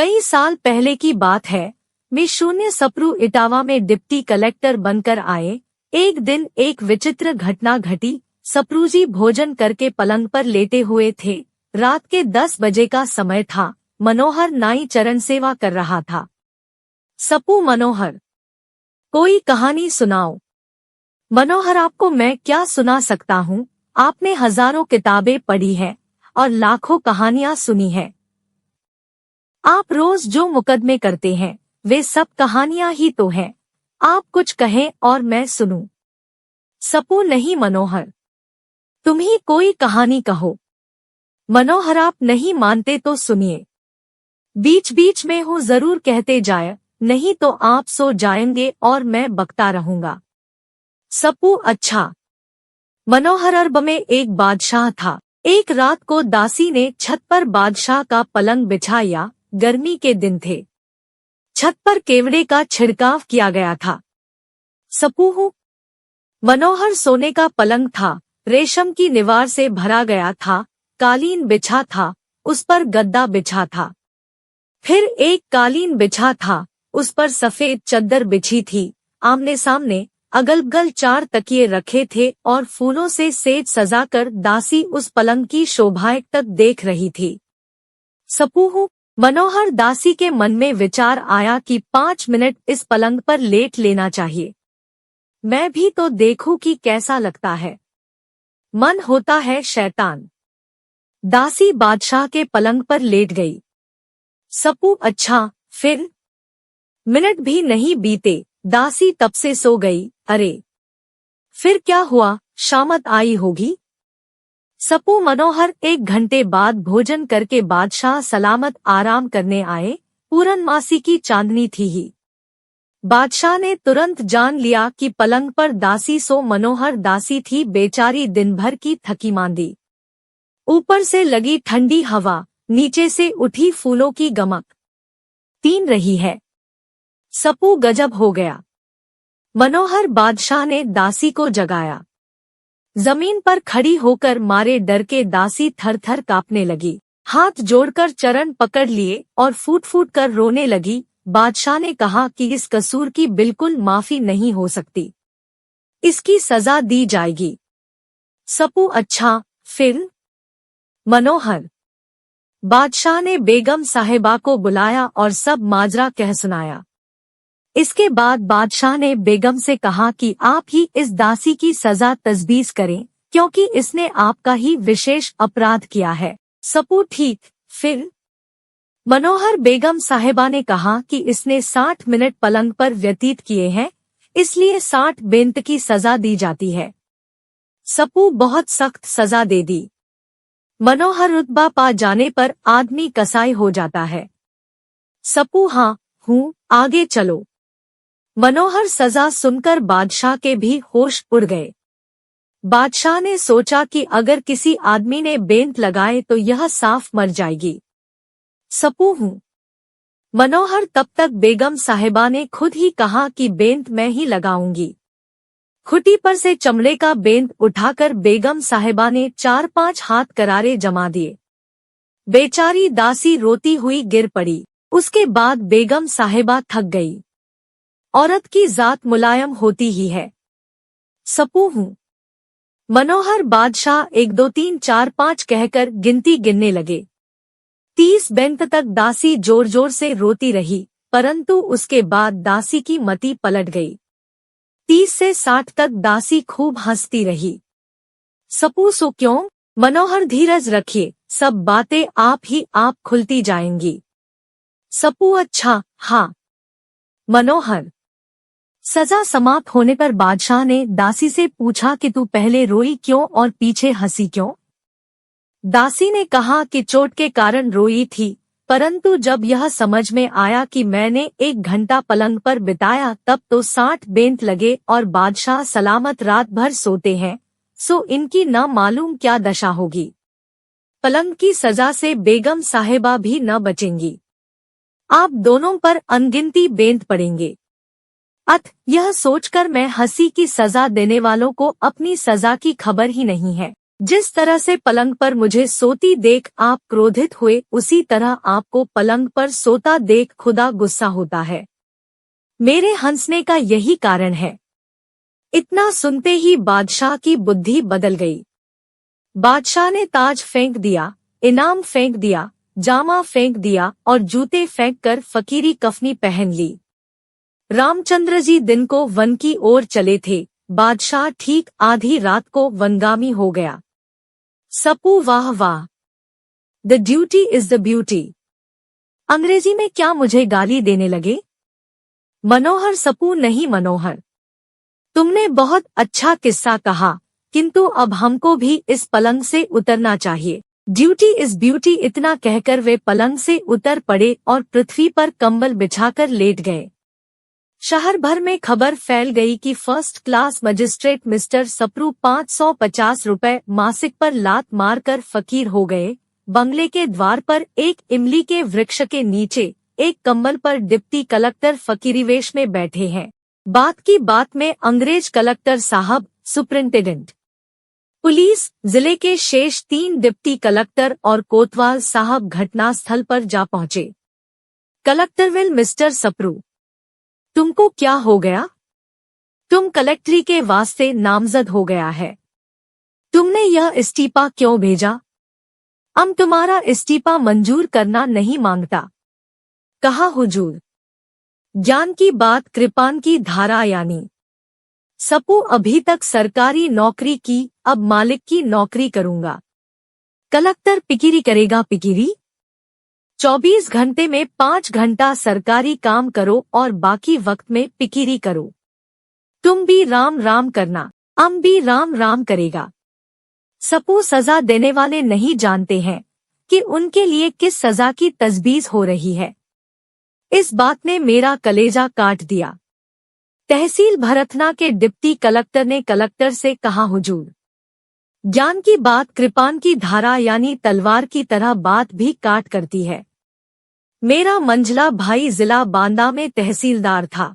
कई साल पहले की बात है। मैं शून्य सप्रू इटावा में डिप्टी कलेक्टर बनकर आए। एक दिन एक विचित्र घटना घटी। सप्रूजी भोजन करके पलंग पर लेटे हुए थे। रात के 10 बजे का समय था। मनोहर नाई चरण सेवा कर रहा था। सपू मनोहर, कोई कहानी सुनाओ। मनोहर, आपको मैं क्या सुना सकता हूँ। आपने हजारों किताबें पढ़ी हैं और लाखों कहानियां सुनी हैं। आप रोज जो मुकदमे करते हैं वे सब कहानियां ही तो हैं। आप कुछ कहें और मैं सुनूं। सपू, नहीं मनोहर, तुम ही कोई कहानी कहो। मनोहर, आप नहीं मानते तो सुनिए। बीच बीच में हो जरूर कहते जाए, नहीं तो आप सो जाएंगे और मैं बकता रहूंगा। सपू, अच्छा। मनोहर, अरब में एक बादशाह था। एक रात को दासी ने छत पर बादशाह का पलंग बिछाया। गर्मी के दिन थे। छत पर केवड़े का छिड़काव किया गया था। सपू, मनोहर, सोने का पलंग था। रेशम की निवार से भरा गया था। कालीन बिछा था, उस पर गद्दा बिछा था। फिर एक कालीन बिछा था, उस पर सफेद चद्दर बिछी थी। आमने सामने अगल बगल 4 तकिए रखे थे और फूलों से सेज सजाकर दासी उस पलंग की शोभाएं तक देख रही थी। सपू, मनोहर, दासी के मन में विचार आया कि 5 मिनट इस पलंग पर लेट लेना चाहिए। मैं भी तो देखूं कि कैसा लगता है। मन होता है शैतान। दासी बादशाह के पलंग पर लेट गई। सपू, अच्छा। फिर मिनट भी नहीं बीते, दासी तब से सो गई। अरे, फिर क्या हुआ? शामत आई होगी। सपू, मनोहर, 1 घंटे बाद भोजन करके बादशाह सलामत आराम करने आए। पूर्णमासी की चांदनी थी ही। बादशाह ने तुरंत जान लिया कि पलंग पर दासी सो मनोहर दासी थी। बेचारी दिन भर की थकी मांदी, ऊपर से लगी ठंडी हवा, नीचे से उठी फूलों की गमक, तीन रही है। सपू गजब हो गया। मनोहर बादशाह ने दासी को जगाया। जमीन पर खड़ी होकर मारे डर के दासी थर थर कांपने लगी। हाथ जोड़कर चरण पकड़ लिए और फूट फूट कर रोने लगी। बादशाह ने कहा कि इस कसूर की बिल्कुल माफी नहीं हो सकती, इसकी सजा दी जाएगी। सपू, अच्छा। फिर? मनोहर, बादशाह ने बेगम साहिबा को बुलाया और सब माजरा कह सुनाया। इसके बाद बादशाह ने बेगम से कहा कि आप ही इस दासी की सजा तजवीज करें, क्योंकि इसने आपका ही विशेष अपराध किया है। सपू, ठीक। फिर? मनोहर, बेगम साहिबा ने कहा कि इसने 60 मिनट पलंग पर व्यतीत किए हैं, इसलिए 60 बेंत की सजा दी जाती है। सपू, बहुत सख्त सजा दे दी। मनोहर, रुतबा पा जाने पर आदमी कसाई हो जाता है। सपू, हाँ हूँ, आगे चलो। मनोहर, सजा सुनकर बादशाह के भी होश उड़ गए। बादशाह ने सोचा कि अगर किसी आदमी ने बेंत लगाए तो यह साफ मर जाएगी। सपू, हूँ। मनोहर, तब तक बेगम साहिबा ने खुद ही कहा कि बेंत मैं ही लगाऊंगी। खुटी पर से चमड़े का बेंत उठाकर बेगम साहिबा ने 4-5 हाथ करारे जमा दिए। बेचारी दासी रोती हुई गिर पड़ी। उसके बाद बेगम साहिबा थक गई। औरत की जात मुलायम होती ही है। सपू, हूँ। मनोहर, बादशाह 1 2 3 4 5 कहकर गिनती गिनने लगे। 30 बेंत तक दासी जोर जोर से रोती रही, परंतु उसके बाद दासी की मति पलट गई। 30 से 60 तक दासी खूब हंसती रही। सपू, सो क्यों? मनोहर, धीरज रखिए, सब बातें आप ही आप खुलती जाएंगी। सपू, अच्छा, हाँ। मनोहर, सजा समाप्त होने पर बादशाह ने दासी से पूछा कि तू पहले रोई क्यों और पीछे हंसी क्यों? दासी ने कहा कि चोट के कारण रोई थी, परंतु जब यह समझ में आया कि मैंने 1 घंटा पलंग पर बिताया तब तो 60 बेंत लगे और बादशाह सलामत रात भर सोते हैं, सो इनकी न मालूम क्या दशा होगी। पलंग की सजा से बेगम साहिबा भी न बचेंगी। आप दोनों पर अनगिनती बेंत पड़ेंगे। यह सोचकर मैं हंसी कि सजा देने वालों को अपनी सजा की खबर ही नहीं है। जिस तरह से पलंग पर मुझे सोती देख आप क्रोधित हुए, उसी तरह आपको पलंग पर सोता देख खुदा गुस्सा होता है। मेरे हंसने का यही कारण है। इतना सुनते ही बादशाह की बुद्धि बदल गई। बादशाह ने ताज फेंक दिया, इनाम फेंक दिया, जामा फेंक दिया और जूते फेंक कर फकीरी कफनी पहन ली। रामचंद्र जी दिन को वन की ओर चले थे। बादशाह ठीक आधी रात को वनगामी हो गया। सपू वाह वाह, the duty is the beauty. अंग्रेजी में क्या मुझे गाली देने लगे? मनोहर सपू नहीं मनोहर, तुमने बहुत अच्छा किस्सा कहा, किंतु अब हमको भी इस पलंग से उतरना चाहिए। ड्यूटी इज ब्यूटी इतना कहकर वे पलंग से उतर पड़े और पृथ्वी पर कंबल बिछाकर लेट गए। शहर भर में खबर फैल गई कि first class magistrate mister Sapru 550 रुपए मासिक पर लात मारकर फकीर हो गए। बंगले के द्वार पर एक इमली के वृक्ष के नीचे एक कंबल पर डिप्टी कलेक्टर फकीरीवेश में बैठे हैं। बात की बात में अंग्रेज कलेक्टर साहब, सुपरिंटेंडेंट पुलिस, जिले के शेष 3 डिप्टी कलेक्टर और कोतवाल साहब घटनास्थल पर जा पहुंचे। कलेक्टरविल, मिस्टर सप्रू, तुमको क्या हो गया? तुम कलेक्टरी के वास्ते नामजद हो गया है। तुमने यह इस्तीफा क्यों भेजा? हम तुम्हारा इस्तीफा मंजूर करना नहीं मांगता। कहा हुजूर, ज्ञान की बात कृपान की धारा यानी। सपू अभी तक सरकारी नौकरी की, अब मालिक की नौकरी करूंगा। कलेक्टर पिकीरी करेगा पिकीरी? 24 घंटे में 5 घंटा सरकारी काम करो और बाकी वक्त में पिकीरी करो। तुम भी राम राम करना, हम भी राम राम करेगा। सपू सजा देने वाले नहीं जानते हैं कि उनके लिए किस सजा की तजवीज हो रही है। इस बात ने मेरा कलेजा काट दिया। तहसील भरथना के डिप्टी कलेक्टर ने कलेक्टर से कहा, हुजूर, ज्ञान की बात कृपान की धारा यानी तलवार की तरह बात भी काट करती है। मेरा मंझला भाई जिला बांदा में तहसीलदार था।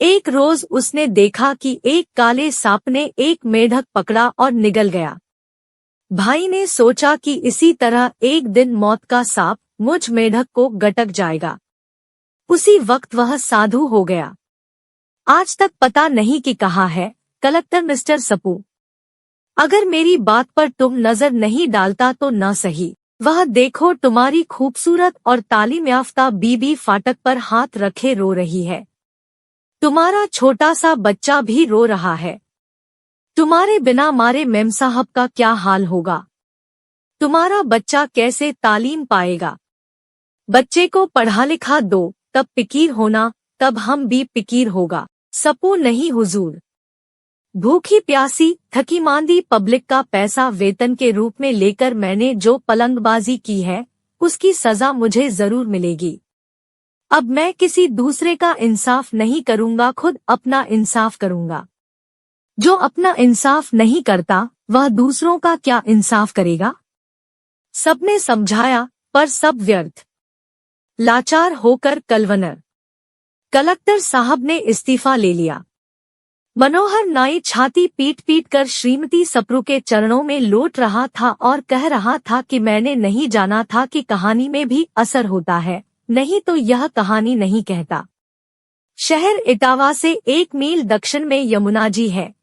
एक रोज उसने देखा कि एक काले सांप ने एक मेढक पकड़ा और निगल गया। भाई ने सोचा कि इसी तरह एक दिन मौत का सांप मुझ मेढक को गटक जाएगा। उसी वक्त वह साधु हो गया। आज तक पता नहीं कि कहा है कलेक्टर मिस्टर सपू। अगर मेरी बात पर तुम नजर नहीं डालता तो न सही। वह देखो तुम्हारी खूबसूरत और तालीम याफ्ता बीबी फाटक पर हाथ रखे रो रही है। तुम्हारा छोटा सा बच्चा भी रो रहा है। तुम्हारे बिना मारे मेम साहब का क्या हाल होगा? तुम्हारा बच्चा कैसे तालीम पाएगा? बच्चे को पढ़ा लिखा दो, तब पिकीर होना, तब हम भी पिकीर होगा। सपू नहीं हुजूर, भूखी प्यासी थकी मांदी पब्लिक का पैसा वेतन के रूप में लेकर मैंने जो पलंगबाजी की है उसकी सजा मुझे जरूर मिलेगी। अब मैं किसी दूसरे का इंसाफ नहीं करूंगा, खुद अपना इंसाफ करूंगा। जो अपना इंसाफ नहीं करता वह दूसरों का क्या इंसाफ करेगा? सबने समझाया पर सब व्यर्थ। लाचार होकर कलवनर कलेक्टर साहब ने इस्तीफा ले लिया। मनोहर नाई छाती पीट पीट कर श्रीमती सप्रू के चरणों में लौट रहा था और कह रहा था कि मैंने नहीं जाना था कि कहानी में भी असर होता है, नहीं तो यह कहानी नहीं कहता। शहर इटावा से 1 मील दक्षिण में यमुना जी है।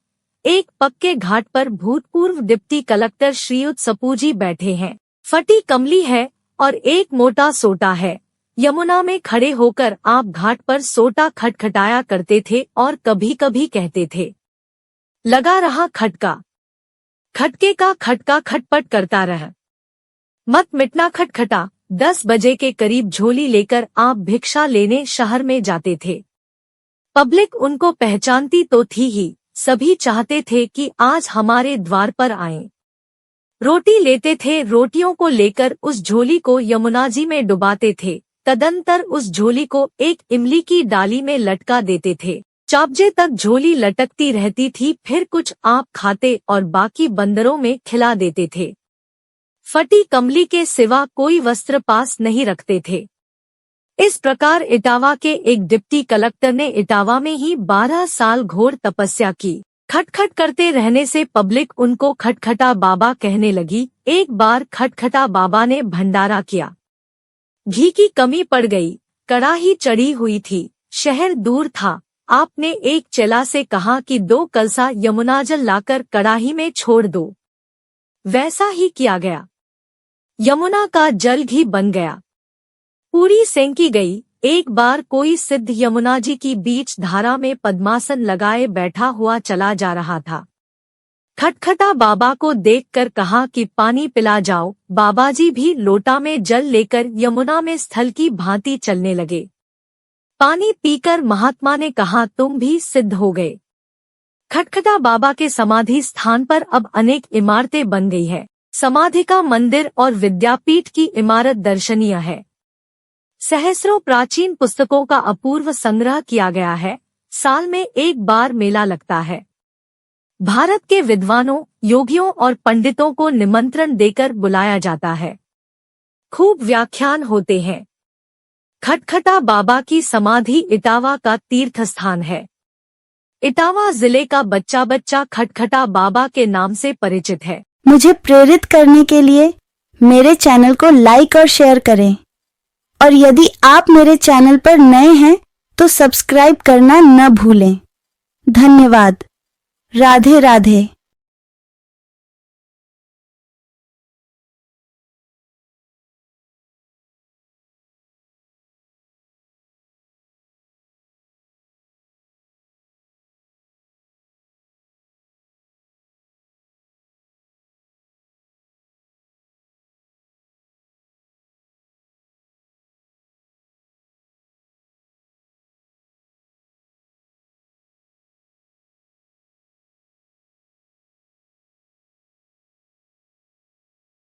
एक पक्के घाट पर भूतपूर्व डिप्टी कलेक्टर श्रीयुत सपूजी बैठे हैं। फटी कमली है और एक मोटा सोटा है। यमुना में खड़े होकर आप घाट पर सोटा खटखटाया करते थे और कभी कभी कहते थे, लगा रहा खटका, खटके का खटका खटपट करता रह, मत मिटना खटखटा। 10 बजे के करीब झोली लेकर आप भिक्षा लेने शहर में जाते थे। पब्लिक उनको पहचानती तो थी ही, सभी चाहते थे कि आज हमारे द्वार पर आएं। रोटी लेते थे, रोटियों को लेकर उस झोली को यमुना जी में डुबाते थे। तदंतर उस झोली को एक इमली की डाली में लटका देते थे। 4 बजे तक झोली लटकती रहती थी, फिर कुछ आप खाते और बाकी बंदरों में खिला देते थे। फटी कमली के सिवा कोई वस्त्र पास नहीं रखते थे। इस प्रकार इटावा के एक डिप्टी कलेक्टर ने इटावा में ही 12 साल घोर तपस्या की। खटखट करते रहने से पब्लिक उनको खटखटा बाबा कहने लगी। एक बार खटखटा बाबा ने भंडारा किया। घी की कमी पड़ गई, कड़ाही चढ़ी हुई थी, शहर दूर था। आपने एक चेला से कहा कि 2 कलसा यमुना जल लाकर कड़ाही में छोड़ दो। वैसा ही किया गया। यमुना का जल घी बन गया। पूरी सेंकी गई। एक बार कोई सिद्ध यमुना जी की बीच धारा में पद्मासन लगाए बैठा हुआ चला जा रहा था। खटखटा बाबा को देखकर कहा कि पानी पिला जाओ। बाबा जी भी लोटा में जल लेकर यमुना में स्थल की भांति चलने लगे। पानी पीकर महात्मा ने कहा, तुम भी सिद्ध हो गए। खटखटा बाबा के समाधि स्थान पर अब अनेक इमारतें बन गई है। समाधि का मंदिर और विद्यापीठ की इमारत दर्शनीय है। सहस्रों प्राचीन पुस्तकों का अपूर्व संग्रह किया गया है। साल में एक बार मेला लगता है। भारत के विद्वानों, योगियों और पंडितों को निमंत्रण देकर बुलाया जाता है। खूब व्याख्यान होते हैं। खटखटा बाबा की समाधि इटावा का तीर्थ स्थान है। इटावा जिले का बच्चा बच्चा खटखटा बाबा के नाम से परिचित है। मुझे प्रेरित करने के लिए मेरे चैनल को लाइक और शेयर करें, और यदि आप मेरे चैनल पर नए हैं तो सब्सक्राइब करना न भूलें। धन्यवाद। राधे राधे।